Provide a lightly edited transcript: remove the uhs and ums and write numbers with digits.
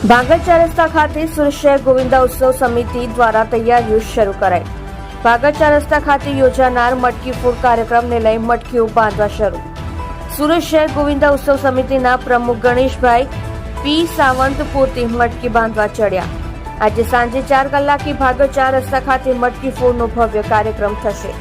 ભાગળ ચાર રસ્તા ખાતે સુરત શહેર ગોવિંદા ઉત્સવ સમિતિ દ્વારા તૈયારીઓ શરૂ કરાઈ. ભાગળ ચાર રસ્તા ખાતે યોજાનાર મટકી ફોડ કાર્યક્રમને લઈ મટકીઓ બાંધવા શરૂ. સુરત શહેર ગોવિંદા ઉત્સવ સમિતિના પ્રમુખ ગણેશભાઈ પી સાવંત પોતે મટકી બાંધવા ચડ્યા. આજે સાંજે 4 કલાકે ભાગળ ચાર રસ્તા ખાતે મટકી ફોડનો ભવ્ય કાર્યક્રમ થશે.